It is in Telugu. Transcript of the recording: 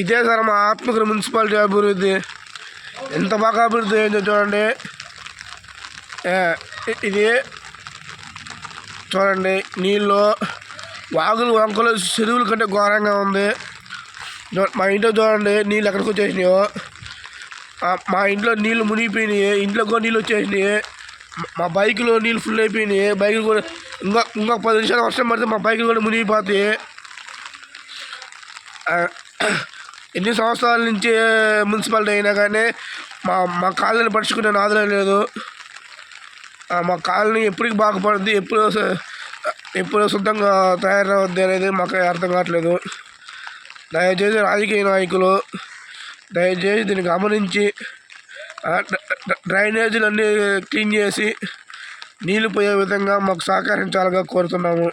ఇదే సార్ మా ఆత్మకూరు మున్సిపాలిటీ అభివృద్ధి. ఎంత బాగా అభివృద్ధి అయిందో చూడండి. ఇది చూడండి, నీళ్ళు వాగులు వంకలు చెరువుల కంటే ఘోరంగా ఉంది. మా ఇంట్లో చూడండి నీళ్ళు ఎక్కడికి వచ్చేసినాయో. మా ఇంట్లో నీళ్ళు మునిగిపోయినాయి, ఇంట్లో కూడా నీళ్ళు వచ్చేసినాయి. మా బైకులో నీళ్ళు ఫుల్ అయిపోయినాయి. బైకులు కూడా ఇంకొక 10 నిమిషాలు వర్షం పడితే మా బైకులు కూడా మునిగిపోతాయి. ఎన్ని సంవత్సరాల నుంచి మున్సిపాలిటీ అయినా కానీ మా కాలనీని పరుచుకునే నాదులే లేదు. మా కాలనీ ఎప్పటికి బాగుపడుద్ది, ఎప్పుడు శుద్ధంగా తయారవుద్ది అనేది మాకు అర్థం కావట్లేదు. దయచేసి రాజకీయ నాయకులు దయచేసి దీన్ని గమనించి డ్రైనేజీలన్నీ క్లీన్ చేసి నీళ్ళు పోయే విధంగా మాకు సహకరించాలని కోరుతున్నాము.